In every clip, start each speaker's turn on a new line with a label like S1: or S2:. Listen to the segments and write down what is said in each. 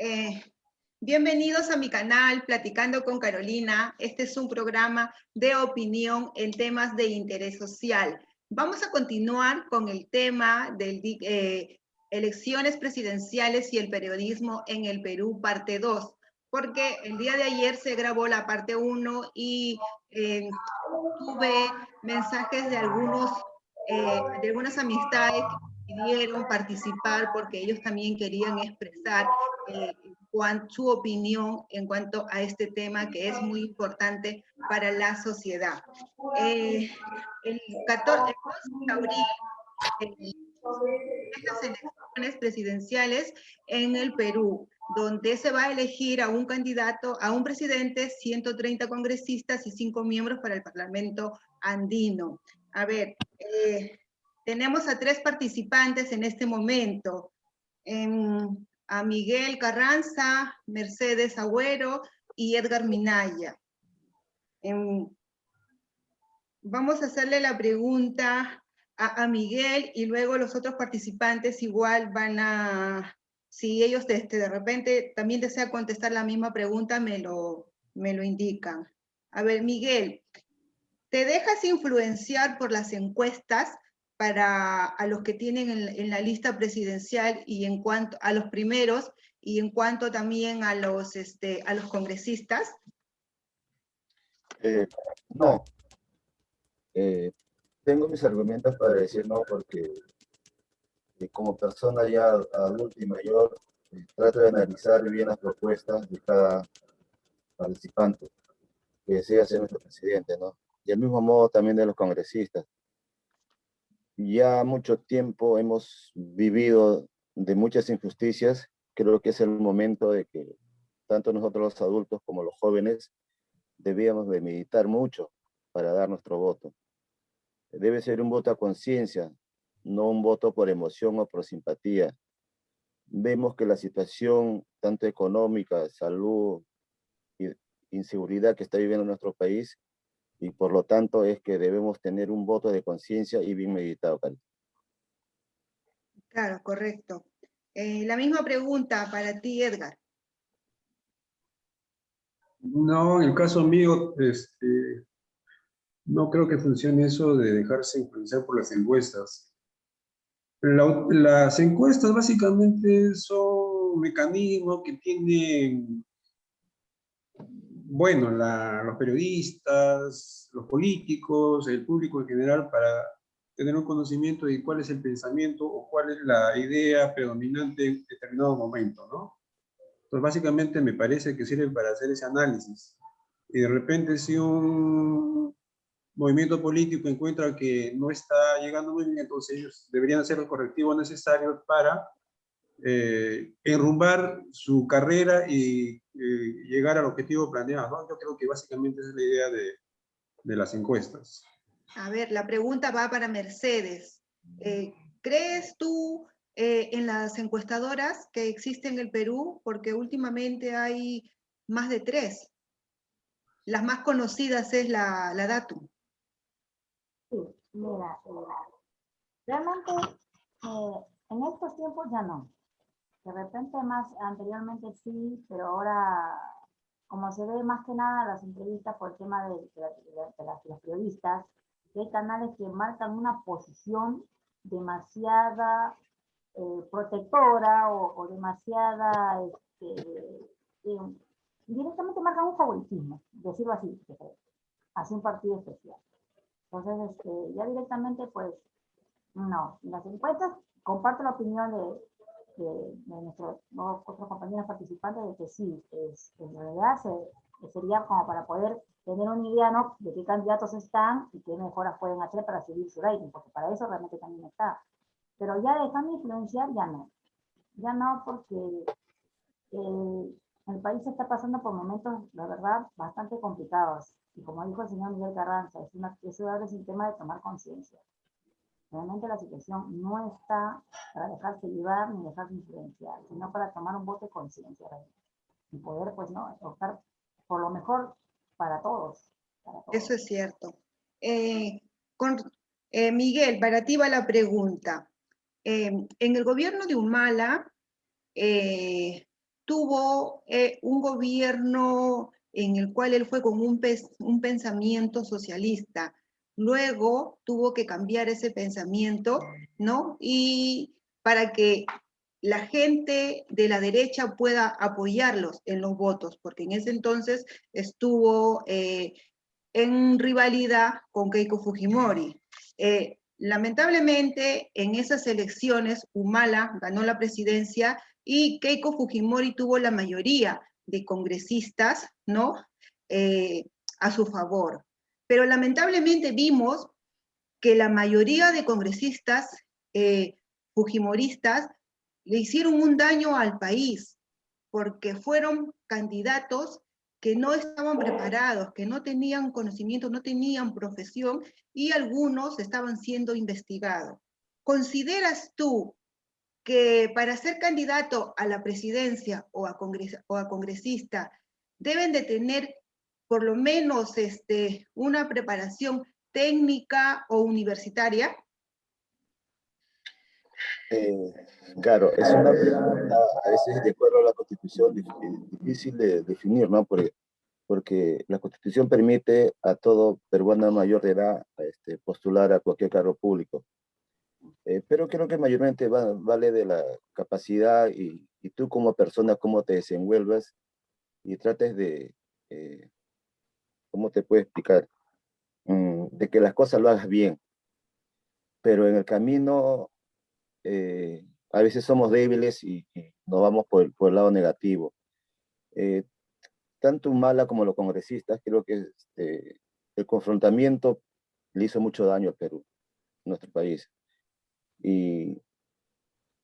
S1: Eh, Bienvenidos a mi canal Platicando con Carolina. Este es un programa de opinión en temas de interés social. Vamos a continuar con el tema de elecciones presidenciales y el periodismo en el Perú, parte 2, porque el día de ayer se grabó la parte 1 y tuve mensajes de algunas amistades que pidieron participar porque ellos también querían expresar su opinión en cuanto a este tema que es muy importante para la sociedad. El 11 de abril las elecciones presidenciales en el Perú, donde se va a elegir a un candidato, a un presidente, 130 congresistas y 5 miembros para el Parlamento andino. A ver, tenemos a 3 participantes en este momento. A Miguel Carranza, Mercedes Agüero y Edgar Minaya. Vamos a hacerle la pregunta a Miguel y luego los otros participantes igual van a, si ellos de repente también desean contestar la misma pregunta, me lo indican. A ver, Miguel, ¿te dejas influenciar por las encuestas a los que tienen en la lista presidencial y en cuanto a los primeros y en cuanto también a los congresistas?
S2: No, tengo mis argumentos para decir no porque como persona ya adulta y mayor trato de analizar bien las propuestas de cada participante que desea ser nuestro presidente, ¿no? Y al mismo modo también de los congresistas. Ya mucho tiempo hemos vivido de muchas injusticias. Creo que es el momento de que tanto nosotros los adultos como los jóvenes debíamos de meditar mucho para dar nuestro voto. Debe ser un voto a conciencia, no un voto por emoción o por simpatía. Vemos que la situación, tanto económica, salud y inseguridad que está viviendo nuestro país, y por lo tanto es que debemos tener un voto de conciencia y bien meditado, Cari.
S1: Claro, correcto. La misma pregunta para ti, Edgar.
S3: No, en el caso mío, no creo que funcione eso de dejarse influenciar por las encuestas. Las encuestas básicamente son mecanismos que tienen, bueno, los periodistas, los políticos, el público en general para tener un conocimiento de cuál es el pensamiento o cuál es la idea predominante en determinado momento, ¿no? Entonces, básicamente me parece que sirve para hacer ese análisis. Y de repente, si un movimiento político encuentra que no está llegando muy bien, entonces ellos deberían hacer los correctivos necesarios para enrumbar su carrera y llegar al objetivo planeado, ¿no? Yo creo que básicamente esa es la idea de las encuestas.
S1: A ver, la pregunta va para Mercedes. ¿Crees tú en las encuestadoras que existen en el Perú? Porque últimamente hay más de 3. Las más conocidas es la Datum.
S4: Sí, mira, realmente en estos tiempos ya no. De repente más anteriormente sí, pero ahora, como se ve más que nada las entrevistas por el tema de las periodistas, que hay canales que marcan una posición demasiada protectora o demasiada, directamente marcan un favoritismo, decirlo así, hacia un partido especial. Entonces, ya directamente, pues, no. En las encuestas, comparto la opinión de nuestros otros compañeros participantes de que sí, en realidad sería como para poder tener una idea, ¿no?, de qué candidatos están y qué mejoras pueden hacer para subir su rating, porque para eso realmente también está. Pero ya dejando influenciar, ya no. Ya no, porque el país está pasando por momentos, la verdad, bastante complicados. Y como dijo el señor Miguel Carranza, eso es un tema de tomar conciencia. Realmente la situación no está para dejarse llevar ni dejarse influenciar, sino para tomar un voto de conciencia y poder, pues, no, optar por lo mejor para todos.
S1: Eso es cierto. Miguel, para ti va la pregunta. En el gobierno de Humala, tuvo un gobierno en el cual él fue con un pensamiento socialista. Luego tuvo que cambiar ese pensamiento, ¿no? Y para que la gente de la derecha pueda apoyarlos en los votos, porque en ese entonces estuvo en rivalidad con Keiko Fujimori. Lamentablemente, en esas elecciones, Humala ganó la presidencia y Keiko Fujimori tuvo la mayoría de congresistas, ¿no? A su favor. Pero lamentablemente vimos que la mayoría de congresistas fujimoristas le hicieron un daño al país, porque fueron candidatos que no estaban preparados, que no tenían conocimiento, no tenían profesión, y algunos estaban siendo investigados. ¿Consideras tú que para ser candidato a la presidencia o a congresista deben de tener por lo menos una preparación técnica o universitaria?
S2: Claro, es una pregunta a veces de acuerdo a la Constitución difícil de definir, ¿no? Porque la Constitución permite a todo peruano mayor de edad postular a cualquier cargo público. Pero creo que mayormente vale de la capacidad y tú como persona, cómo te desenvuelvas y trates de, ¿cómo te puedo explicar? De que las cosas lo hagas bien. Pero en el camino, a veces somos débiles y nos vamos por el lado negativo. Tanto Humala como los congresistas, creo que el confrontamiento le hizo mucho daño al Perú, a nuestro país. Y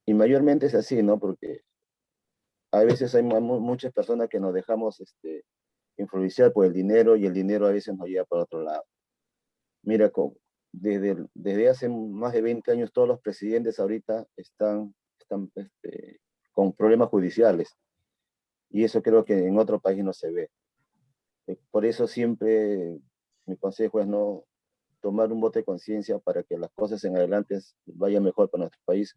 S2: mayormente es así, ¿no? Porque a veces hay muchas personas que nos dejamos influenciar por el dinero y el dinero a veces nos lleva por otro lado. Mira, desde hace más de 20 años todos los presidentes ahorita están con problemas judiciales y eso creo que en otro país no se ve. Por eso siempre mi consejo es no tomar un voto de conciencia para que las cosas en adelante vayan mejor para nuestro país,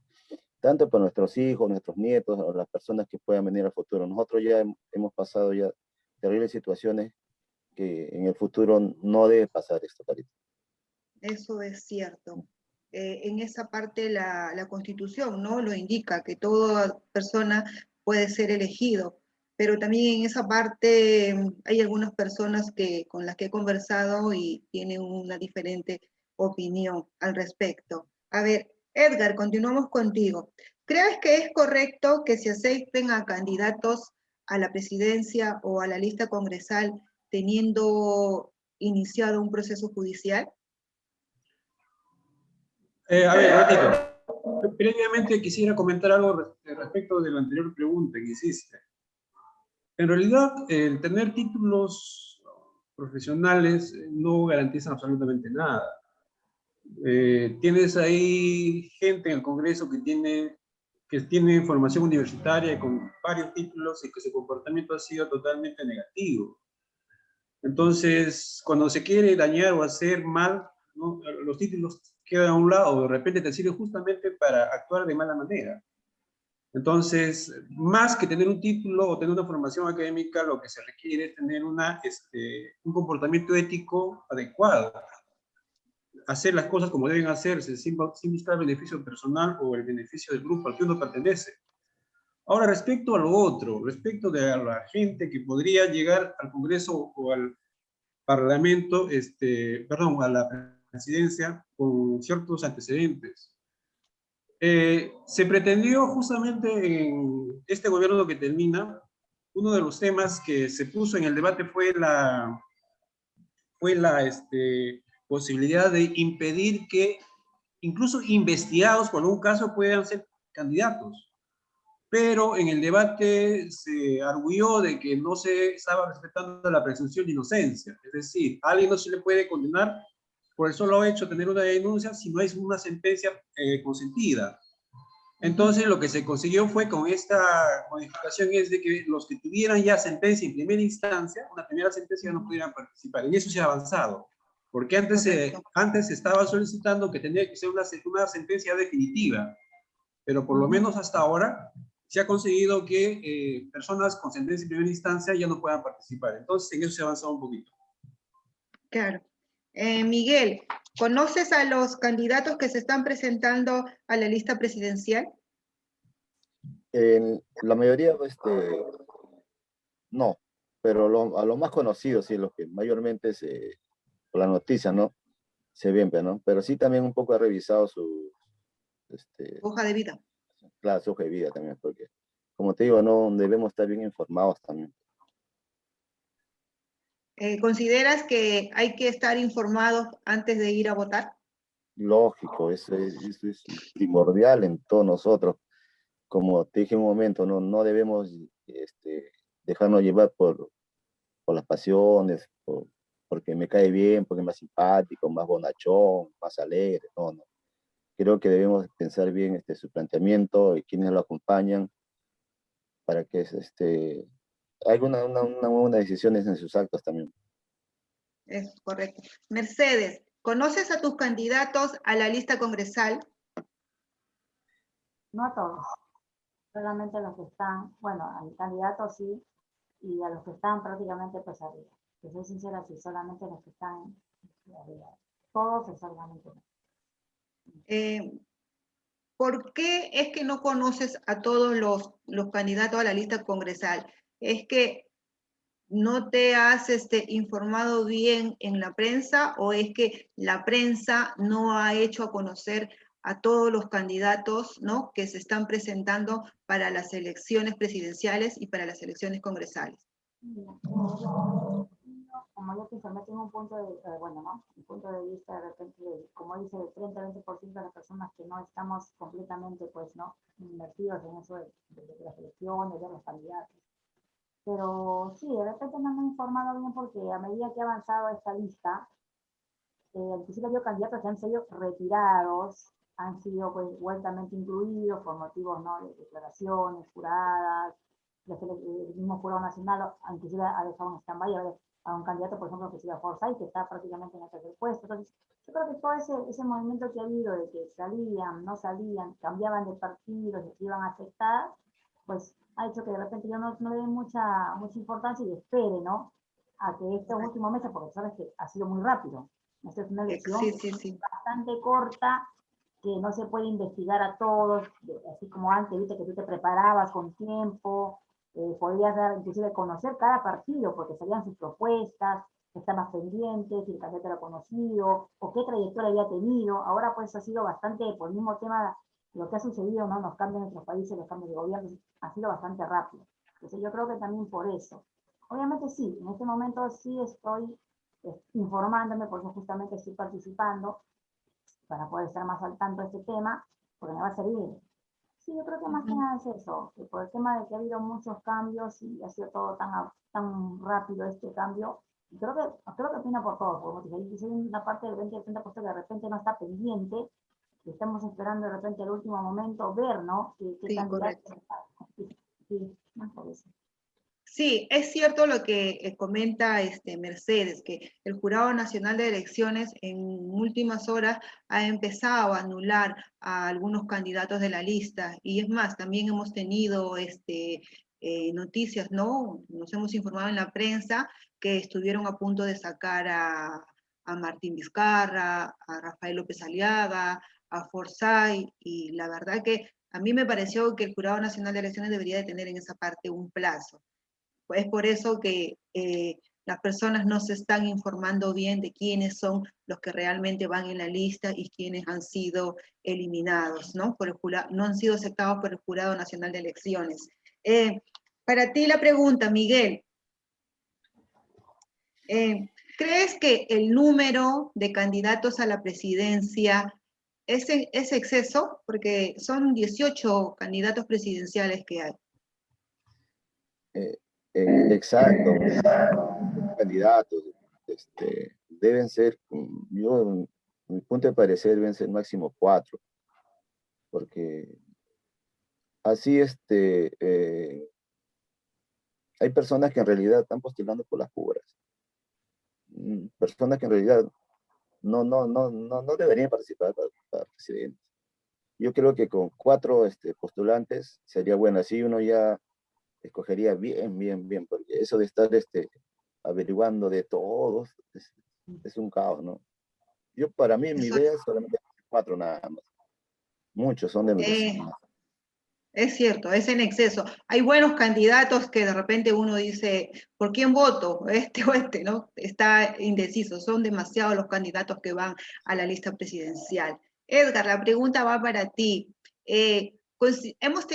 S2: tanto para nuestros hijos, nuestros nietos, o las personas que puedan venir al futuro. Nosotros ya hemos pasado ya terribles situaciones que en el futuro no debe pasar esto, Carita.
S1: Eso es cierto. En esa parte la Constitución, ¿no?, lo indica, que toda persona puede ser elegido, pero también en esa parte hay algunas personas con las que he conversado y tienen una diferente opinión al respecto. A ver, Edgar, continuamos contigo. ¿Crees que es correcto que se acepten a candidatos a la presidencia o a la lista congresal teniendo iniciado un proceso judicial?
S3: A ver, un ratito. Previamente quisiera comentar algo respecto de la anterior pregunta que hiciste. En realidad, el tener títulos profesionales no garantizan absolutamente nada. Tienes ahí gente en el Congreso que tiene formación universitaria con varios títulos y que su comportamiento ha sido totalmente negativo. Entonces, cuando se quiere dañar o hacer mal, ¿no?, los títulos quedan a un lado, de repente te sirven justamente para actuar de mala manera. Entonces, más que tener un título o tener una formación académica, lo que se requiere es tener un comportamiento ético adecuado. Hacer las cosas como deben hacerse, sin buscar el beneficio personal o el beneficio del grupo al que uno pertenece. Ahora, respecto a lo otro, respecto de la gente que podría llegar al Congreso o al Parlamento, a la presidencia con ciertos antecedentes. Se pretendió justamente en este gobierno que termina, uno de los temas que se puso en el debate fue la posibilidad de impedir que incluso investigados por algún caso puedan ser candidatos. Pero en el debate se arguyó de que no se estaba respetando la presunción de inocencia. Es decir, a alguien no se le puede condenar por el solo hecho de tener una denuncia si no es una sentencia consentida. Entonces, lo que se consiguió fue con esta modificación es de que los que tuvieran ya sentencia en primera instancia, una primera sentencia, no pudieran participar. En eso se ha avanzado. Porque antes se estaba solicitando que tenía que ser una sentencia definitiva. Pero por lo menos hasta ahora se ha conseguido que personas con sentencia en primera instancia ya no puedan participar. Entonces, en eso se ha avanzado un poquito.
S1: Claro. Miguel, ¿conoces a los candidatos que se están presentando a la lista presidencial?
S2: La mayoría, no, pero a los más conocidos, sí, los que mayormente por la noticia, ¿no? Se ven, ¿no? Pero sí también un poco he revisado su,
S1: Hoja de vida.
S2: claro, su hoja de vida también, porque, como te digo, no debemos estar bien informados también.
S1: ¿Consideras que hay que estar informados antes de ir a votar?
S2: Lógico, eso es primordial en todos nosotros. Como te dije en un momento, no debemos dejarnos llevar por las pasiones, porque me cae bien, porque es más simpático, más bonachón, más alegre. No, no. Creo que debemos pensar bien su planteamiento y quienes lo acompañan para que haga una buena decisiones en sus actos también.
S1: Es correcto. Mercedes, ¿conoces a tus candidatos a la lista congresal?
S4: No a todos, solamente a los que están, bueno, al candidato sí, y a los que están prácticamente pues arriba. Que soy sincera, sí, solamente los que están arriba. Todos exactamente no.
S1: ¿Por qué es que no conoces a todos los candidatos a la lista congresal? ¿Es que no te has informado bien en la prensa o es que la prensa no ha hecho a conocer a todos los candidatos, ¿no?, que se están presentando para las elecciones presidenciales y para las elecciones congresales?
S4: Como yo te informé, tengo un punto de, bueno, ¿no? Un punto de vista de repente, como dice, el 30-20% de las personas que no estamos completamente, pues, ¿no?, invertidos en eso de las elecciones, de los candidatos. Pero sí, de repente no me he informado bien porque a medida que ha avanzado esta lista, al principio había candidatos que han sido retirados, han sido pues vueltamente incluidos por motivos, ¿no?, de declaraciones juradas, el mismo jurado nacional inclusive ha dejado un stand-by a un candidato, por ejemplo, que se llama Forsyth, que está prácticamente en el tercer puesto. Entonces, yo creo que todo ese movimiento que ha habido de que salían, no salían, cambiaban de partidos, se iban a aceptar, pues ha hecho que de repente yo no le dé mucha importancia y espere, ¿no?, a que estos últimos meses, porque sabes que ha sido muy rápido. Esta es una elección
S1: Sí.
S4: bastante corta, que no se puede investigar a todos, así como antes, viste que tú te preparabas con tiempo, podías dar, inclusive conocer cada partido, porque salían sus propuestas, estabas pendiente, si el candidato era conocido, o qué trayectoria había tenido. Ahora pues ha sido bastante, por el mismo tema, lo que ha sucedido, ¿no?, los cambios en nuestros países, los cambios de gobierno, ha sido bastante rápido. Entonces yo creo que también por eso. Obviamente sí, en este momento sí estoy informándome, por eso justamente estoy participando, para poder estar más al tanto de este tema, porque me va a servir. Sí, yo creo que más que nada es eso, que por el tema de que ha habido muchos cambios y ha sido todo tan rápido este cambio, creo que opina por todos, porque hay una parte del 20-30% que de repente no está pendiente, que estamos esperando de repente el último momento ver, ¿no?, qué
S1: Sí,
S4: candidato.
S1: correcto.
S4: Sí, más por eso.
S1: Sí, es cierto lo que comenta Mercedes, que el Jurado Nacional de Elecciones en últimas horas ha empezado a anular a algunos candidatos de la lista. Y es más, también hemos tenido noticias, ¿no? Nos hemos informado en la prensa que estuvieron a punto de sacar a Martín Vizcarra, a Rafael López Aliaga, a Forsyth, y la verdad que a mí me pareció que el Jurado Nacional de Elecciones debería de tener en esa parte un plazo. Es por eso que las personas no se están informando bien de quiénes son los que realmente van en la lista y quiénes han sido eliminados, ¿no? No han sido aceptados por el Jurado Nacional de Elecciones. Para ti la pregunta, Miguel. ¿Crees que el número de candidatos a la presidencia es exceso? Porque son 18 candidatos presidenciales que hay.
S2: Exacto. Candidatos deben ser, yo, mi punto de parecer, deben ser máximo 4, porque así hay personas que en realidad están postulando por las puras, personas que en realidad no deberían participar para presidente. Yo creo que con 4 postulantes sería bueno, así uno ya escogería bien, porque eso de estar averiguando de todos es un caos, ¿no? Yo, para mí, mi idea es solamente 4 nada más. Muchos son demasiados.
S1: Es cierto, es en exceso. Hay buenos candidatos que de repente uno dice, ¿por quién voto? Este o este, ¿no? Está indeciso. Son demasiados los candidatos que van a la lista presidencial. Edgar, la pregunta va para ti. Hemos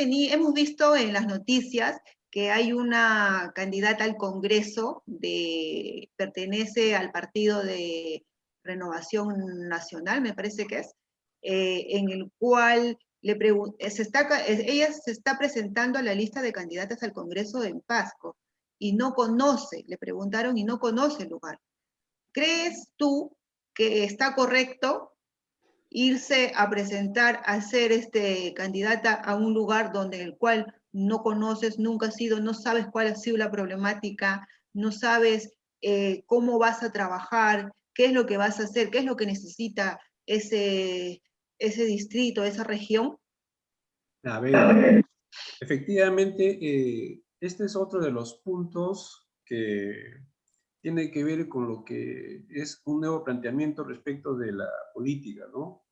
S1: visto en las noticias que hay una candidata al Congreso pertenece al Partido de Renovación Nacional, me parece que es, en el cual ella se está presentando a la lista de candidatas al Congreso en Pasco y no conoce, le preguntaron y no conoce el lugar. ¿Crees tú que está correcto irse a presentar a ser candidata a un lugar donde el cual no conoces, nunca has ido, no sabes cuál ha sido la problemática, no sabes cómo vas a trabajar, qué es lo que vas a hacer, qué es lo que necesita ese distrito, esa región?
S3: A ver, efectivamente, este es otro de los puntos que tiene que ver con lo que es un nuevo planteamiento respecto de la política, ¿no?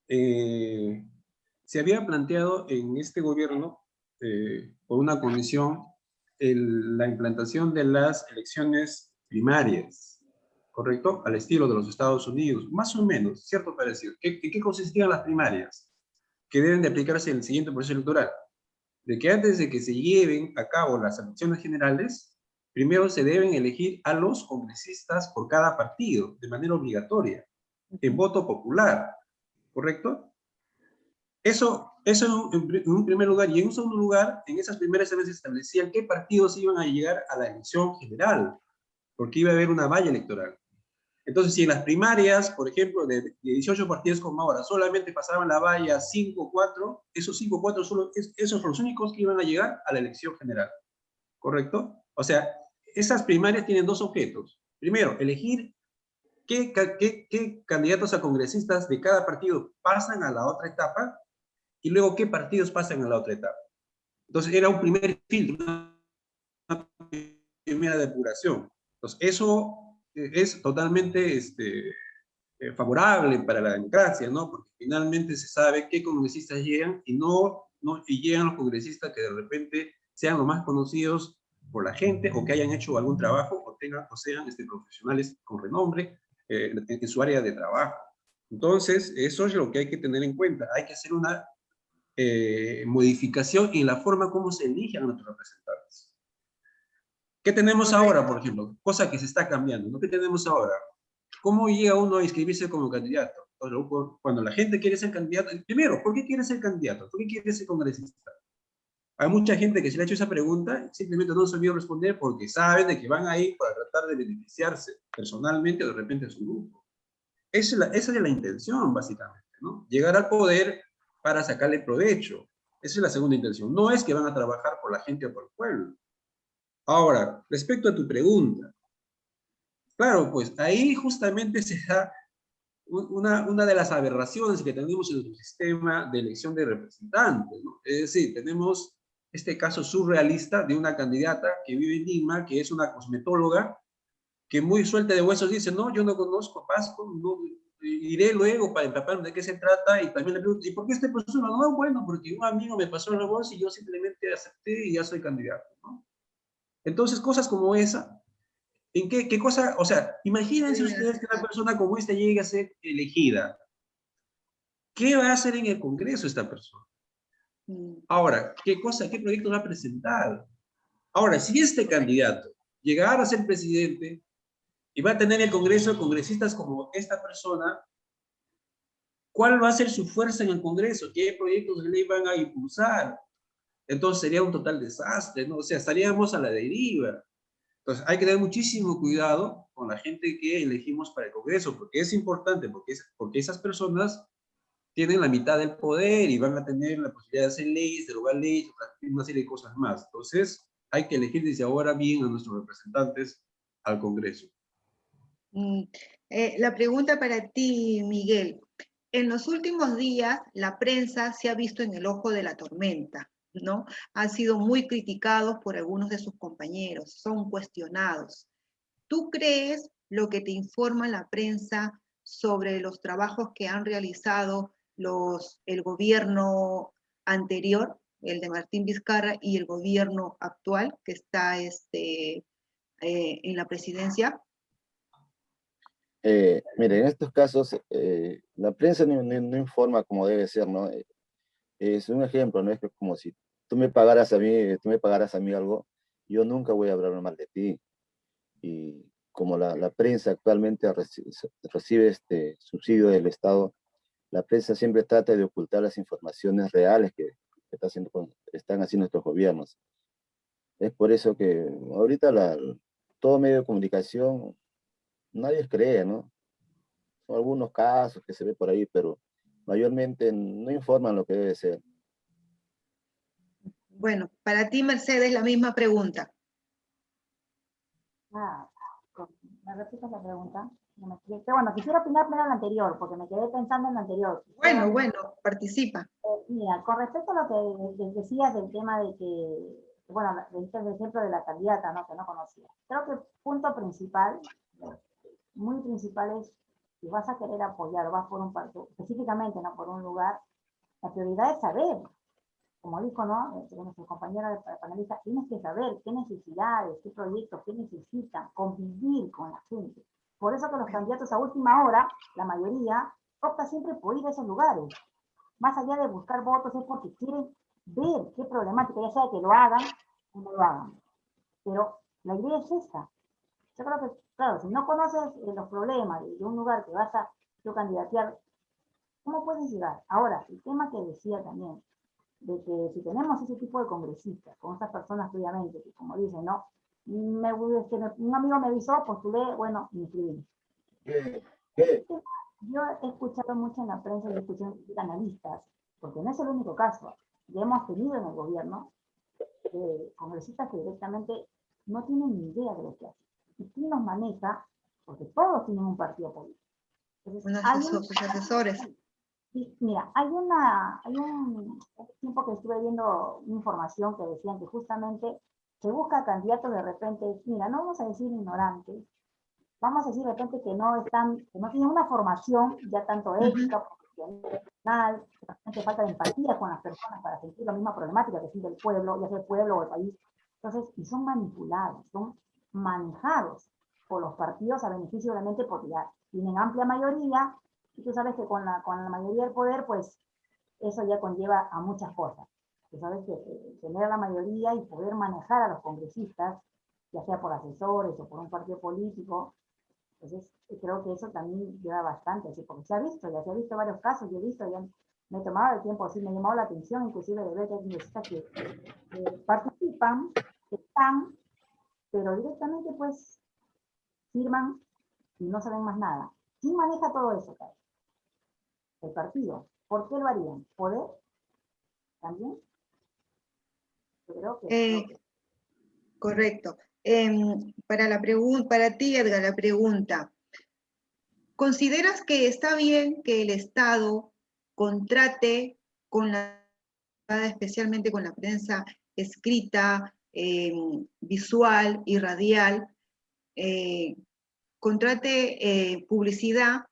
S3: Se había planteado en este gobierno, por una condición, la implantación de las elecciones primarias, ¿correcto? Al estilo de los Estados Unidos, más o menos, cierto parecido. ¿Qué consistían las primarias? Que deben de aplicarse en el siguiente proceso electoral. De que antes de que se lleven a cabo las elecciones generales, primero se deben elegir a los congresistas por cada partido, de manera obligatoria, en voto popular, ¿correcto? Eso en un primer lugar. Y en un segundo lugar, en esas primeras veces se establecían qué partidos iban a llegar a la elección general, porque iba a haber una valla electoral. Entonces, si en las primarias, por ejemplo, de 18 partidos como ahora, solamente pasaban la valla 5 o 4, esos 5 o 4 esos son los únicos que iban a llegar a la elección general, ¿correcto? O sea, esas primarias tienen 2 objetos. Primero, elegir qué candidatos a congresistas de cada partido pasan a la otra etapa, y luego qué partidos pasan a la otra etapa. Entonces, era un primer filtro, una primera depuración. Entonces, eso es totalmente favorable para la democracia, ¿no? Porque finalmente se sabe qué congresistas llegan y llegan los congresistas que de repente sean los más conocidos por la gente o que hayan hecho algún trabajo o sean profesionales con renombre en su área de trabajo. Entonces, eso es lo que hay que tener en cuenta. Hay que hacer una modificación en la forma como se eligen a nuestros representantes. ¿Qué tenemos ahora, por ejemplo? Cosa que se está cambiando, ¿no? ¿Qué tenemos ahora? ¿Cómo llega uno a inscribirse como candidato? Cuando la gente quiere ser candidato, primero, ¿por qué quiere ser candidato? ¿Por qué quiere ser congresista? Hay mucha gente que se le ha hecho esa pregunta, simplemente no han sabido responder porque saben de que van ahí para tratar de beneficiarse personalmente o de repente a su grupo. Esa es la intención, básicamente, ¿no? Llegar al poder para sacarle provecho. Esa es la segunda intención. No es que van a trabajar por la gente o por el pueblo. Ahora, respecto a tu pregunta, claro, pues ahí justamente se da una de las aberraciones que tenemos en nuestro sistema de elección de representantes, ¿no? Es decir, tenemos este caso surrealista de una candidata que vive en Lima, que es una cosmetóloga, que muy suelta de huesos dice, no, yo no conozco Pasco, no, iré luego para empaparme de qué se trata, y también le pregunto, ¿y por qué este persona? No, bueno, porque un amigo me pasó la voz y yo simplemente acepté y ya soy candidato, ¿no? Entonces, cosas como esa, ¿en qué cosa? O sea, imagínense ustedes que una persona como esta llegue a ser elegida. ¿Qué va a hacer en el Congreso esta persona? Ahora, ¿qué proyecto va a presentar? Ahora, si este candidato llegara a ser presidente y va a tener en el Congreso congresistas como esta persona, ¿cuál va a ser su fuerza en el Congreso? ¿Qué proyectos de ley van a impulsar? Entonces sería un total desastre, ¿no? O sea, estaríamos a la deriva. Entonces hay que tener muchísimo cuidado con la gente que elegimos para el Congreso, porque es importante, porque esas personas tienen la mitad del poder y van a tener la posibilidad de hacer leyes, derogar leyes, una serie de cosas más. Entonces hay que elegir desde ahora bien a nuestros representantes al Congreso.
S1: La pregunta para ti, Miguel. en los últimos días la prensa se ha visto en el ojo de la tormenta, ¿no? Han sido muy criticados por algunos de sus compañeros, son cuestionados. ¿Tú crees lo que te informa la prensa sobre los trabajos que han realizado el gobierno anterior, el de Martín Vizcarra, y el gobierno actual que está en la presidencia?
S2: Mire, en estos casos, la prensa no informa como debe ser, ¿no? Es un ejemplo, ¿no? Es que como si tú me pagaras a mí algo, yo nunca voy a hablar mal de ti. Y como la prensa actualmente recibe este subsidio del Estado, la prensa siempre trata de ocultar las informaciones reales que están haciendo estos gobiernos. Es por eso que ahorita todo medio de comunicación, nadie cree, ¿no? Son algunos casos que se ve por ahí, pero mayormente no informan lo que debe ser.
S1: Bueno, para ti, Mercedes, la misma pregunta.
S4: ¿Me repites la pregunta? Bueno, quisiera opinar primero en la anterior, porque me quedé pensando en la anterior.
S1: Bueno, participa.
S4: Mira, con respecto a lo que decías del tema de que, bueno, diste el ejemplo de la candidata, ¿no? Que no conocía. Creo que el punto principal, muy principal, es si vas a querer apoyar o vas por un partido, específicamente, no por un lugar, la prioridad es saber, como dijo, ¿no? Nuestro compañero panelista, tienes que saber qué necesidades, qué proyectos, qué necesitan, convivir con la gente. Por eso que los candidatos a última hora, la mayoría, opta siempre por ir a esos lugares. Más allá de buscar votos, es porque quieren ver qué problemática, ya sea que lo hagan o no lo hagan. Pero la idea es esta. Yo creo que, claro, si no conoces los problemas de un lugar que vas a candidatear, ¿cómo puedes llegar? Ahora, el tema que decía también, de que si tenemos ese tipo de congresistas, con estas personas previamente, que como dicen, ¿no? Un amigo me avisó, postulé, bueno, me inscribí. Yo he escuchado mucho en la prensa y escuché analistas, porque no es el único caso. Ya hemos tenido en el gobierno congresistas que directamente no tienen ni idea de lo que hacen. ¿Y quién los maneja? Porque todos tienen un partido político. Entonces,
S1: asesores.
S4: Sí, mira, hay un tiempo que estuve viendo información que decían que justamente se busca candidatos de repente, mira, no vamos a decir ignorantes, vamos a decir de repente que no tienen una formación ya tanto ética, profesional, que falta de empatía con las personas para sentir la misma problemática que siente el pueblo, ya sea el pueblo o el país. Entonces, y son manipulados, son manejados por los partidos a beneficio obviamente porque ya tienen amplia mayoría. Y tú sabes que con la mayoría del poder, pues, eso ya conlleva a muchas cosas. Tú sabes que tener la mayoría y poder manejar a los congresistas, ya sea por asesores o por un partido político, entonces creo que eso también lleva bastante, ¿sí? Porque se ha visto varios casos, yo he visto, ya me he tomado el tiempo, sí, me ha llamado la atención, inclusive de ver que hay congresistas que participan, que están, pero directamente, pues, firman y no saben más nada. ¿Quién maneja todo eso, Carlos? El partido. ¿Por qué lo harían? ¿Poder? ¿También? Yo creo que...
S1: Correcto. Para ti, Edgar, la pregunta. ¿Consideras que está bien que el Estado contrate especialmente con la prensa escrita, visual y radial, contrate publicidad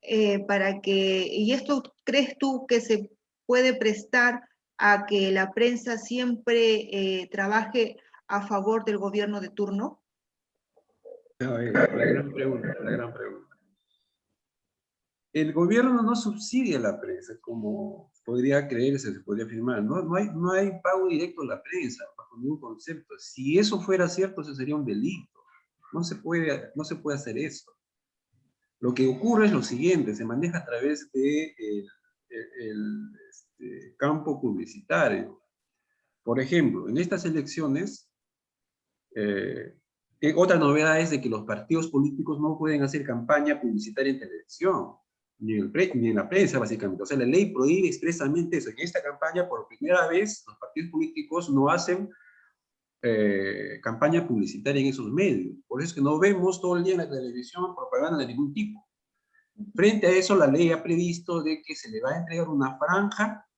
S1: y esto crees tú que se puede prestar a que la prensa siempre trabaje a favor del gobierno de turno?
S3: La gran pregunta. El gobierno no subsidia a la prensa, como podría creerse, se podría afirmar. No hay pago directo a la prensa, bajo ningún concepto. Si eso fuera cierto, eso sería un delito. No se puede hacer eso. Lo que ocurre es lo siguiente, se maneja a través de campo publicitario. Por ejemplo, en estas elecciones, otra novedad es de que los partidos políticos no pueden hacer campaña publicitaria en televisión, ni en la prensa, básicamente. O sea, la ley prohíbe expresamente eso. En esta campaña, por primera vez, los partidos políticos no hacen campaña publicitaria en esos medios. Por eso es que no vemos todo el día en la televisión propaganda de ningún tipo. Frente a eso, la ley ha previsto de que se le va a entregar una franja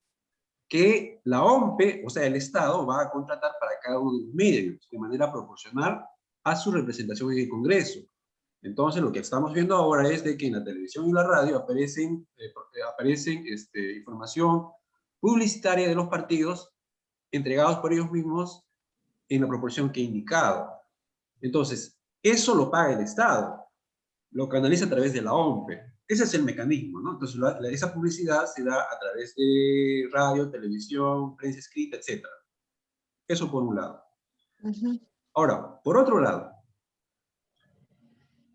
S3: que la OMPE, o sea, el Estado, va a contratar para cada uno de los medios, de manera proporcional a su representación en el Congreso. Entonces, lo que estamos viendo ahora es de que en la televisión y la radio aparecen información publicitaria de los partidos entregados por ellos mismos en la proporción que he indicado. Entonces, eso lo paga el Estado, lo canaliza a través de la OMPE. Ese es el mecanismo, ¿no? Entonces, esa publicidad se da a través de radio, televisión, prensa escrita, etc. Eso por un lado. Ahora, por otro lado,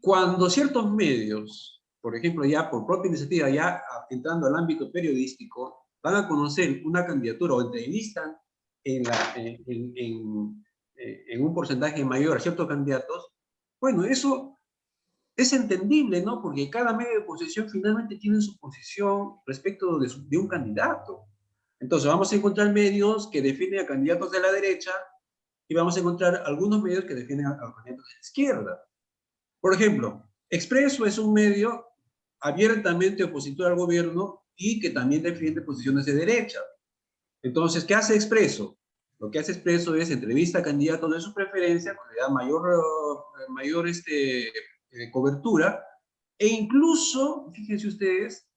S3: cuando ciertos medios, por ejemplo, ya por propia iniciativa, ya entrando al ámbito periodístico, van a conocer una candidatura o entrevistan en un porcentaje mayor a ciertos candidatos, bueno, eso es entendible, ¿no? Porque cada medio de posición finalmente tiene su posición respecto de un candidato. Entonces vamos a encontrar medios que defienden a candidatos de la derecha y vamos a encontrar algunos medios que defienden a candidatos de la izquierda. Por ejemplo, Expreso es un medio abiertamente opositor al gobierno y que también defiende posiciones de derecha. Entonces, ¿qué hace Expreso? Lo que hace Expreso es entrevista a candidatos de su preferencia, que le da mayor cobertura, e incluso, fíjense ustedes,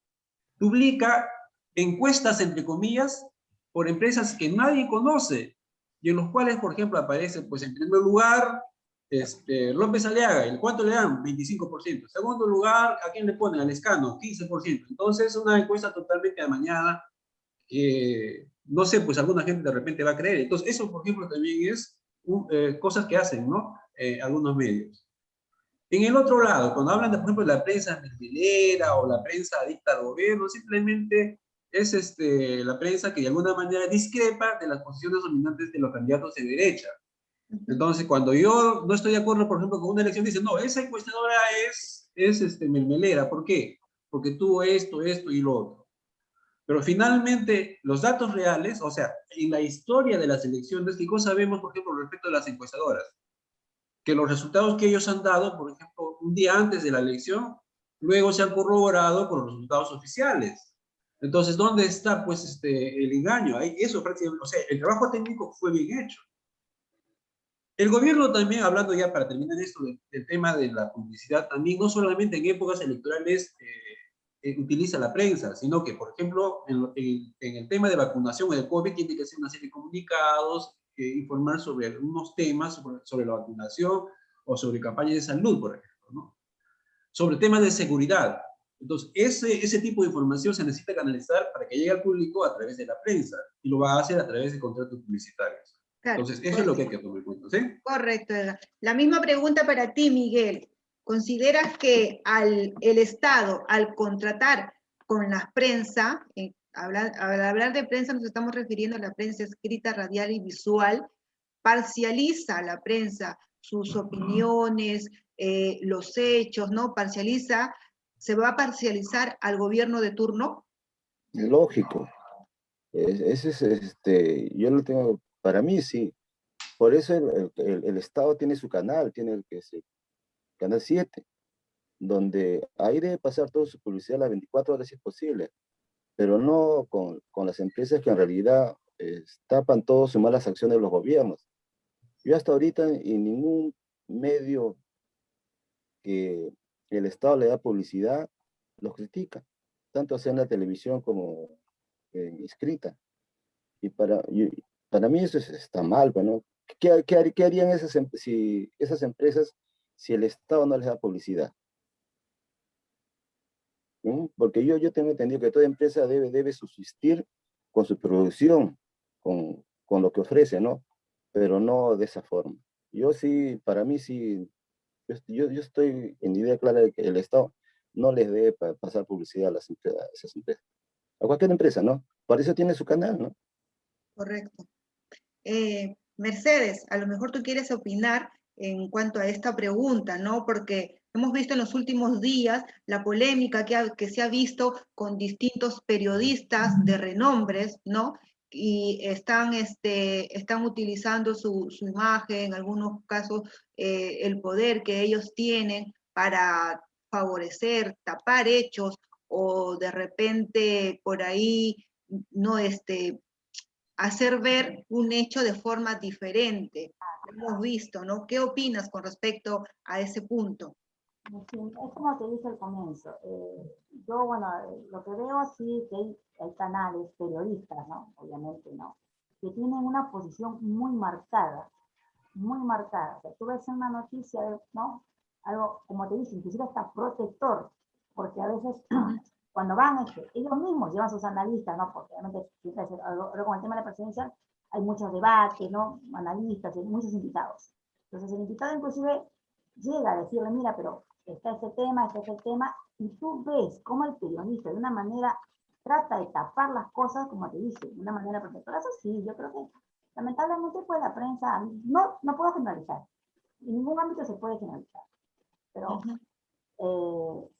S3: publica encuestas, entre comillas, por empresas que nadie conoce, y en los cuales, por ejemplo, aparece, pues, en primer lugar, López Aliaga, ¿y cuánto le dan? 25%. En segundo lugar, ¿a quién le ponen? Al Lescano, 15%. Entonces, es una encuesta totalmente amañada, que, no sé, pues alguna gente de repente va a creer. Entonces, eso, por ejemplo, también es cosas que hacen, ¿no? Algunos medios. En el otro lado, cuando hablan, de, por ejemplo, de la prensa mermelera o la prensa adicta al gobierno, simplemente es la prensa que de alguna manera discrepa de las posiciones dominantes de los candidatos de derecha. Entonces, cuando yo no estoy de acuerdo, por ejemplo, con una elección, dicen, no, esa encuestadora es mermelera. ¿Por qué? Porque tuvo esto y lo otro. Pero finalmente, los datos reales, o sea, en la historia de las elecciones, ¿qué cosa vemos, por ejemplo, respecto a las encuestadoras? Que los resultados que ellos han dado, por ejemplo, un día antes de la elección, luego se han corroborado con los resultados oficiales. Entonces, ¿dónde está, pues, el engaño? Eso prácticamente, o sea, el trabajo técnico fue bien hecho. El gobierno también, hablando ya para terminar esto del tema de la publicidad, también no solamente en épocas electorales utiliza la prensa, sino que, por ejemplo, en el tema de vacunación del COVID tiene que hacer una serie de comunicados, informar sobre algunos temas, sobre la vacunación o sobre campañas de salud, por ejemplo, ¿no? Sobre temas de seguridad. Entonces, ese tipo de información se necesita canalizar para que llegue al público a través de la prensa, y lo va a hacer a través de contratos publicitarios.
S1: Claro,
S3: entonces, eso es lo que hay que tomar en cuenta, ¿sí?
S1: Correcto, Edgar. La misma pregunta para ti, Miguel. ¿Consideras que el Estado, al contratar con la prensa, al hablar de prensa nos estamos refiriendo a la prensa escrita, radial y visual, parcializa la prensa sus opiniones, los hechos, ¿no? ¿Se va a parcializar al gobierno de turno?
S2: Lógico. Ese es, yo lo tengo, para mí sí. Por eso el Estado tiene su canal, tiene Canal 7, donde ahí debe pasar toda su publicidad a las 24 horas si es posible, pero no con las empresas que en realidad tapan todas sus malas acciones de los gobiernos. Yo hasta ahorita en ningún medio que el Estado le da publicidad los critica, tanto sea en la televisión como escrita. Y para mí eso está mal, ¿no? ¿Qué harían esas empresas si el Estado no les da publicidad? ¿No? Porque yo tengo entendido que toda empresa debe subsistir con su producción, con lo que ofrece, ¿no? Pero no de esa forma. Yo sí, para mí sí, yo estoy en idea clara de que el Estado no les debe pasar publicidad a esas empresas. A cualquier empresa, ¿no? Para eso tiene su canal, ¿no?
S1: Correcto. Mercedes, a lo mejor tú quieres opinar en cuanto a esta pregunta, ¿no? Porque hemos visto en los últimos días la polémica que se ha visto con distintos periodistas de renombres, ¿no? Y están utilizando su imagen, en algunos casos el poder que ellos tienen para favorecer, tapar hechos, o de repente por ahí no hacer ver un hecho de forma diferente. Lo hemos visto, ¿no? ¿Qué opinas con respecto a ese punto?
S4: Sí, es como te dije al comienzo. Yo, bueno, lo que veo sí que hay canales, periodistas, ¿no? Obviamente, ¿no? Que tienen una posición muy marcada, muy marcada. O sea, tú ves una noticia, ¿no? Algo, como te dije, inclusive hasta protector, porque a veces cuando van, ellos mismos llevan sus analistas, ¿no? Porque obviamente, algo con el tema de la presidencial, hay muchos debates, ¿no? Analistas, muchos invitados. Entonces, el invitado inclusive llega a decirle, mira, pero está ese tema, y tú ves cómo el periodista de una manera trata de tapar las cosas, como te dice, de una manera protectora. Eso sí, yo creo que lamentablemente pues la prensa, no puedo generalizar, en ningún ámbito se puede generalizar, pero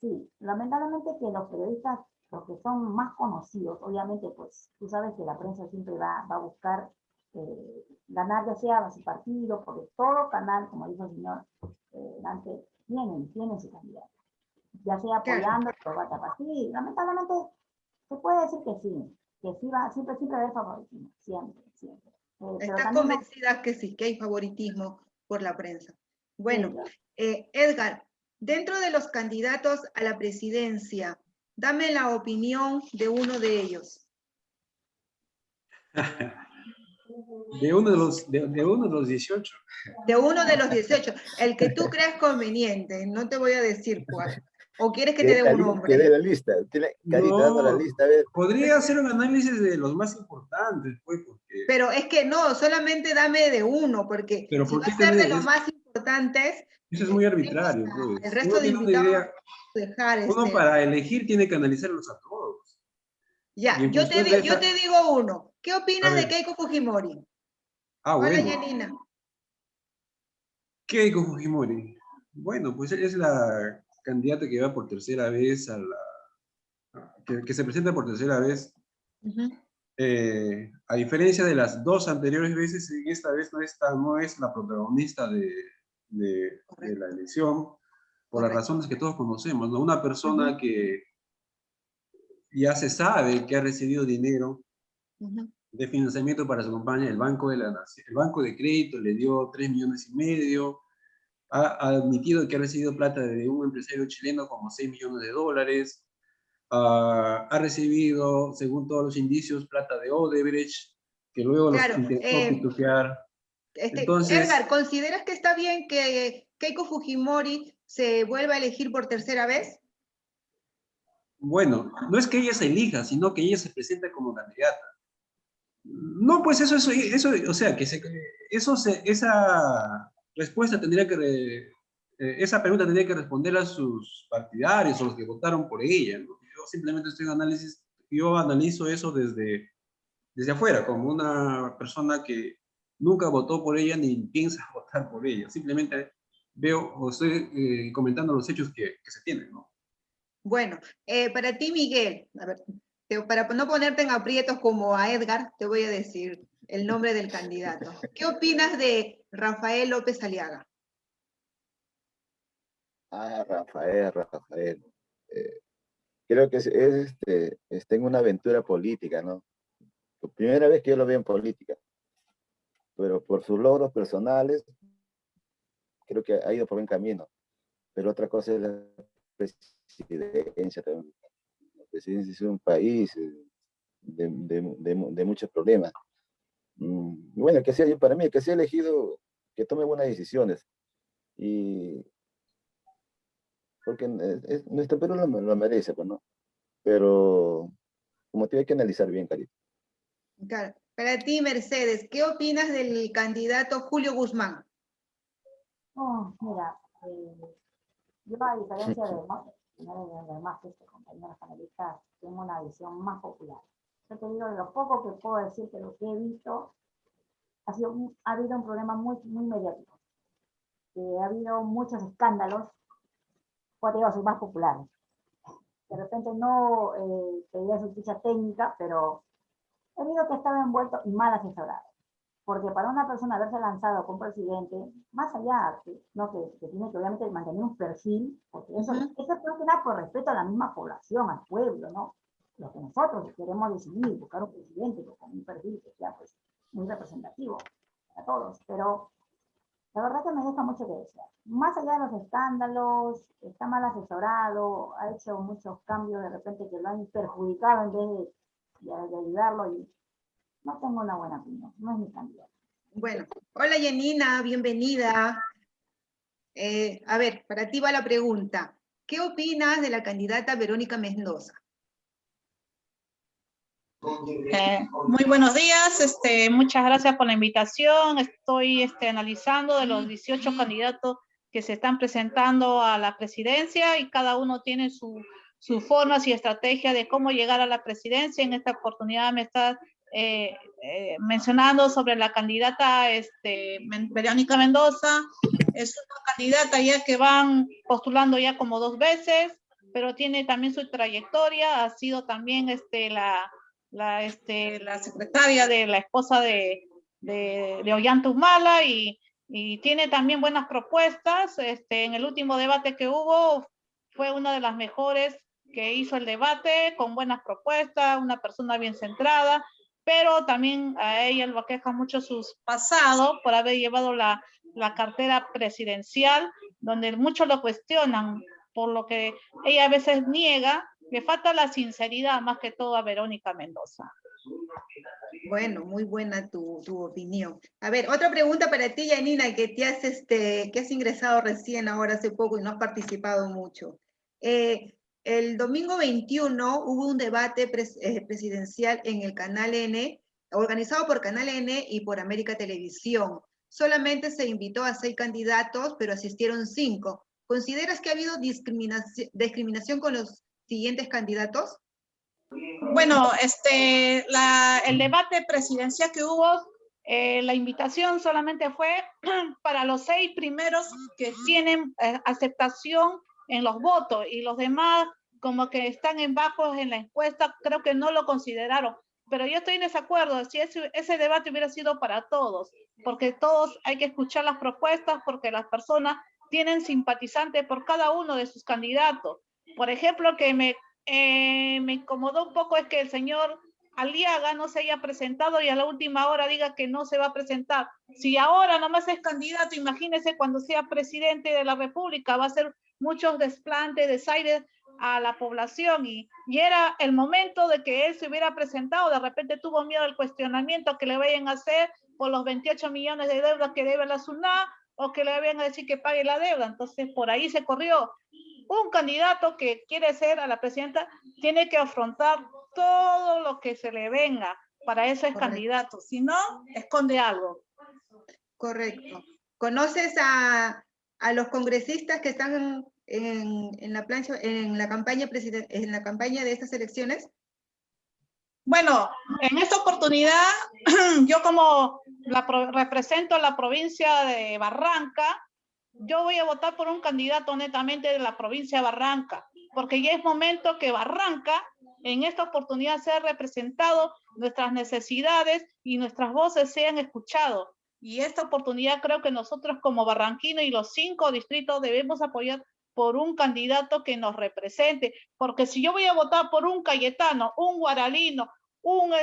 S4: sí, lamentablemente que los periodistas, los que son más conocidos, obviamente pues tú sabes que la prensa siempre va a buscar ganar ya sea a su partido, porque todo canal, como dijo el señor Dante, tienen su candidato, ya sea apoyando o va a tapar. Sí, lamentablemente se puede decir que sí va, siempre va a haber favoritismo, siempre.
S1: ¿Estás convencida que sí, que hay favoritismo por la prensa? Bueno, Edgar, dentro de los candidatos a la presidencia, dame la opinión de uno de ellos.
S3: De uno de los 18.
S1: De uno de los 18, el que tú creas conveniente, no te voy a decir cuál. ¿O quieres que te dé un nombre?
S2: Que dé la lista, Carita, dando la lista, a ver.
S3: Podría hacer un análisis de los más importantes, pues, porque...
S1: Pero es que no, solamente dame de uno, porque
S3: pero
S1: si
S3: ¿por
S1: va
S3: qué
S1: a ser de los más importantes...
S3: Eso es muy arbitrario, pues.
S1: El resto de invitados dejar
S3: uno para elegir tiene que analizarlos a todos.
S1: Ya, yo te digo uno. ¿Qué opinas de Keiko Fujimori?
S3: Hola,
S1: Janina.
S3: Keiko Fujimori. Bueno, pues es la candidata que va por tercera vez que se presenta por tercera vez. A diferencia de las dos anteriores veces, esta vez no es la protagonista de la elección, por las razones que todos conocemos, ¿no? Una persona que ya se sabe que ha recibido dinero de financiamiento para su campaña, el Banco de Crédito le dio 3,5 millones, ha admitido que ha recibido plata de un empresario chileno como $6 millones, ha recibido, según todos los indicios, plata de Odebrecht, que luego los intentó pitufear. Entonces,
S1: Edgar, ¿consideras que está bien que Keiko Fujimori se vuelva a elegir por tercera vez?
S3: Bueno, no es que ella se elija, sino que ella se presenta como candidata. No, pues eso, o sea, esa respuesta tendría que, esa pregunta tendría que responder a sus partidarios o los que votaron por ella, ¿no? Yo simplemente yo analizo eso desde afuera, como una persona que nunca votó por ella ni piensa votar por ella. Simplemente veo o estoy comentando los hechos que se tienen, ¿no?
S1: Bueno, para ti, Miguel, a ver, para no ponerte en aprietos como a Edgar, te voy a decir el nombre del candidato. ¿Qué opinas de Rafael López Aliaga?
S2: Rafael. Creo que está en una aventura política, ¿no? Por primera vez que yo lo veo en política, pero por sus logros personales, creo que ha ido por buen camino. Pero otra cosa es la presidencia también. La presidencia es un país de muchos problemas. Bueno, para mí, que sea elegido, que tome buenas decisiones. Y porque nuestro Perú lo merece, pues, ¿no? Pero como te hay que analizar bien, Carito.
S1: Claro. Para ti, Mercedes, ¿qué opinas del candidato Julio Guzmán?
S4: Mira, yo a diferencia de los demás compañeros panelistas, tengo una visión más popular. Yo te digo, de lo poco que puedo decir, que lo que he visto, ha habido un problema muy mediático. Ha habido muchos escándalos, cuando digo, soy más popular. De repente no pedía su ficha técnica, pero he visto que estaba envuelto y mal asesorado. Porque para una persona haberse lanzado con un presidente, más allá, ¿no? que tiene que obviamente mantener un perfil, porque eso es más que nada por respeto a la misma población, al pueblo, ¿no? Lo que nosotros queremos decidir, buscar un presidente con un perfil que sea pues, muy representativo para todos, pero la verdad que me deja mucho que desear. Más allá de los escándalos, está mal asesorado, ha hecho muchos cambios de repente que lo han perjudicado en vez de ayudarlo, y no tengo una buena opinión, no es mi candidato.
S1: Bueno, hola Yanina, bienvenida. A ver, para ti va la pregunta. ¿Qué opinas de la candidata Verónica Mendoza?
S5: Muy buenos días, muchas gracias por la invitación. Estoy analizando de los 18 candidatos que se están presentando a la presidencia y cada uno tiene sus formas y estrategias de cómo llegar a la presidencia. En esta oportunidad me está mencionando sobre la candidata Verónica Mendoza. Es una candidata ya que van postulando ya como 2 veces, pero tiene también su trayectoria, ha sido también la secretaria de la esposa de Ollanta Humala y tiene también buenas propuestas. En el último debate que hubo fue una de las mejores que hizo el debate, con buenas propuestas, una persona bien centrada, pero también a ella lo aqueja mucho sus pasados por haber llevado la cartera presidencial, donde muchos lo cuestionan, por lo que ella a veces niega. Le falta la sinceridad más que todo a Verónica Mendoza.
S1: Bueno, muy buena tu opinión. A ver, otra pregunta para ti, Yanina, que que has ingresado recién ahora hace poco y no has participado mucho. El domingo 21 hubo un debate presidencial en el Canal N, organizado por Canal N y por América Televisión. Solamente se invitó a 6 candidatos, pero asistieron 5. ¿Consideras que ha habido discriminación con los siguientes candidatos?
S5: Bueno, el debate presidencial que hubo, la invitación solamente fue para los 6 primeros que tienen aceptación en los votos, y los demás como que están en bajos en la encuesta, creo que no lo consideraron. Pero yo estoy en desacuerdo, si ese debate hubiera sido para todos, porque todos hay que escuchar las propuestas, porque las personas tienen simpatizantes por cada uno de sus candidatos. Por ejemplo, que me incomodó un poco es que el señor Aliaga no se haya presentado y a la última hora diga que no se va a presentar. Si ahora nomás es candidato, imagínese cuando sea presidente de la República, va a ser muchos desplantes, desaires a la población, y era el momento de que él se hubiera presentado. De repente tuvo miedo al cuestionamiento que le vayan a hacer por los 28 millones de deudas que debe la SUNAT, o que le vayan a decir que pague la deuda. Entonces por ahí se corrió. Un candidato que quiere ser a la presidenta tiene que afrontar todo lo que se le venga. Para eso es candidato. Si no, esconde algo.
S1: Correcto. ¿Conoces a los congresistas que están en la campaña de estas elecciones?
S5: Bueno, en esta oportunidad, yo como represento a la provincia de Barranca, yo voy a votar por un candidato netamente de la provincia de Barranca, porque ya es momento que Barranca en esta oportunidad sea representado, nuestras necesidades y nuestras voces sean escuchadas. Y esta oportunidad creo que nosotros como barranquinos y los 5 distritos debemos apoyar por un candidato que nos represente, porque si yo voy a votar por un cayetano, un guaralino, uno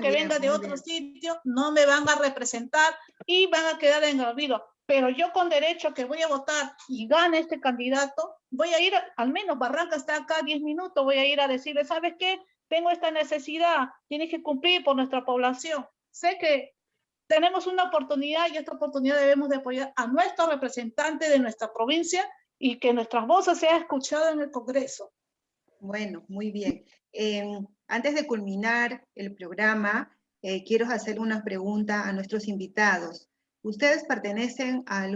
S5: que venga de otro sitio, no me van a representar y van a quedar en el olvido. Pero yo con derecho que voy a votar y gane este candidato, voy a ir, al menos Barranca está acá 10 minutos, voy a ir a decirle, ¿sabes qué? Tengo esta necesidad, tienes que cumplir por nuestra población. Sé que tenemos una oportunidad y esta oportunidad debemos de apoyar a nuestros representantes de nuestra provincia y que nuestras voces sean escuchadas en el Congreso.
S1: Bueno, muy bien. Antes de culminar el programa, quiero hacer una pregunta a nuestros invitados. ¿Ustedes pertenecen a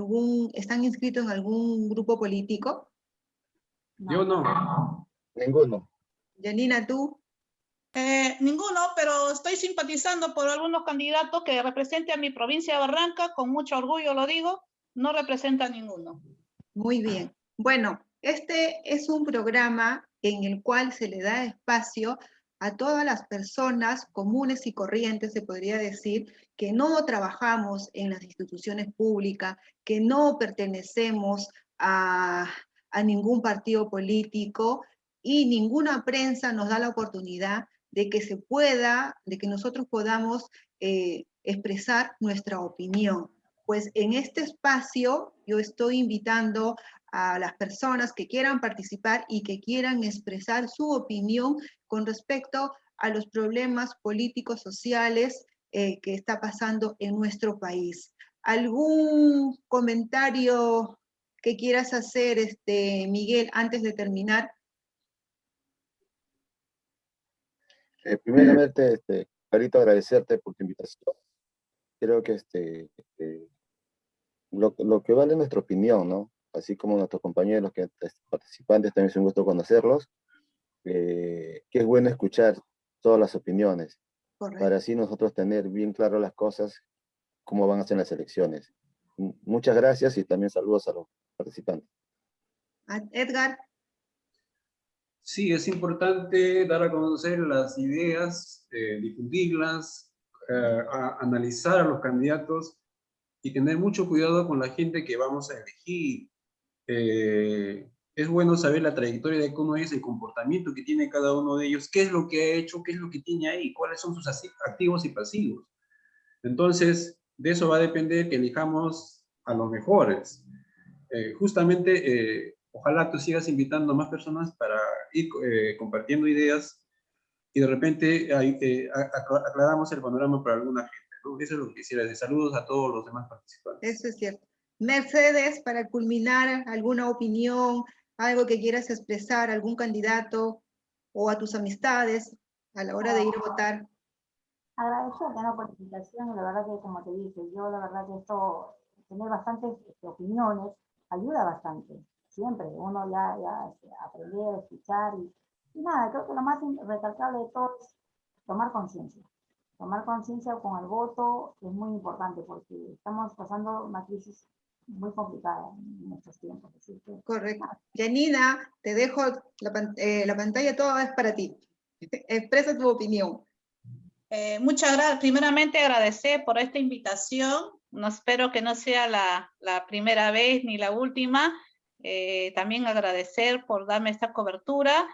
S1: están inscritos en algún grupo político?
S3: Yo no.
S2: Ninguno.
S1: Yanina, ¿tú?
S5: Ninguno, pero estoy simpatizando por algunos candidatos que representen a mi provincia de Barranca, con mucho orgullo lo digo, no representa a ninguno.
S1: Muy bien. Bueno, este es un programa en el cual se le da espacio a todas las personas comunes y corrientes, se podría decir, que no trabajamos en las instituciones públicas, que no pertenecemos a ningún partido político y ninguna prensa nos da la oportunidad de que de que nosotros podamos expresar nuestra opinión. Pues en este espacio yo estoy invitando a las personas que quieran participar y que quieran expresar su opinión con respecto a los problemas políticos, sociales que está pasando en nuestro país. ¿Algún comentario que quieras hacer, Miguel, antes de terminar?
S2: Primeramente, Carito, agradecerte por tu invitación. Creo que lo que vale nuestra opinión, ¿no? Así como nuestros compañeros participantes, también es un gusto conocerlos, que es bueno escuchar todas las opiniones,
S1: Correcto.
S2: para así nosotros tener bien claro las cosas, cómo van a ser las elecciones. Muchas gracias y también saludos a los participantes.
S1: Edgar.
S3: Sí, es importante dar a conocer las ideas, difundirlas, analizar a los candidatos y tener mucho cuidado con la gente que vamos a elegir. Es bueno saber la trayectoria de cómo es el comportamiento que tiene cada uno de ellos, qué es lo que ha hecho, qué es lo que tiene ahí, cuáles son sus activos y pasivos. Entonces, de eso va a depender que elijamos a los mejores. Justamente, ojalá tú sigas invitando a más personas para ir compartiendo ideas y de repente aclaramos el panorama para alguna gente, ¿no? Eso es lo que quisiera decir. Saludos a todos los demás participantes.
S1: Eso es cierto. Mercedes, para culminar, ¿alguna opinión, algo que quieras expresar, algún candidato o a tus amistades a la hora de ir a votar?
S4: Agradecerte, ¿no?, por la invitación, y la verdad que, como te dije, yo la verdad que esto, tener bastantes opiniones, ayuda bastante. Siempre, uno ya aprender a escuchar y nada, creo que lo más recalcable de todo es tomar conciencia. Tomar conciencia con el voto es muy importante porque estamos pasando una crisis muy complicada en estos tiempos. Así que,
S1: correcto. Janina, te dejo la pantalla, toda es para ti. Expresa tu opinión.
S5: Muchas gracias. Primeramente agradecer por esta invitación. No espero que no sea la primera vez ni la última. También agradecer por darme esta cobertura.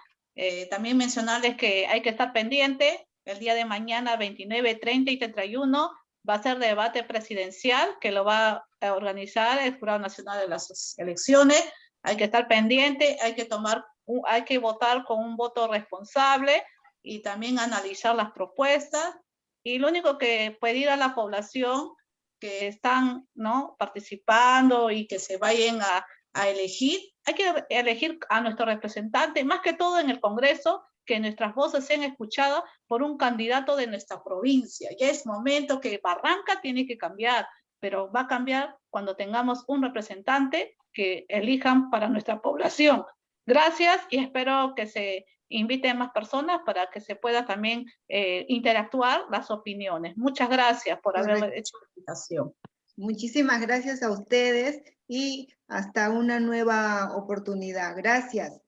S5: También mencionarles que hay que estar pendiente. El día de mañana, 29, 30 y 31, va a ser debate presidencial que lo va a organizar el Jurado Nacional de las Elecciones. Hay que estar pendiente, hay que votar con un voto responsable y también analizar las propuestas. Y lo único que pedir a la población que están, ¿no?, participando y que se vayan a elegir, hay que elegir a nuestro representante, más que todo en el Congreso, que nuestras voces sean escuchadas por un candidato de nuestra provincia. Ya es momento que Barranca tiene que cambiar, pero va a cambiar cuando tengamos un representante que elijan para nuestra población. Gracias y espero que se inviten más personas para que se pueda también interactuar las opiniones. Muchas gracias por haber hecho la invitación.
S1: Muchísimas gracias a ustedes y hasta una nueva oportunidad. Gracias.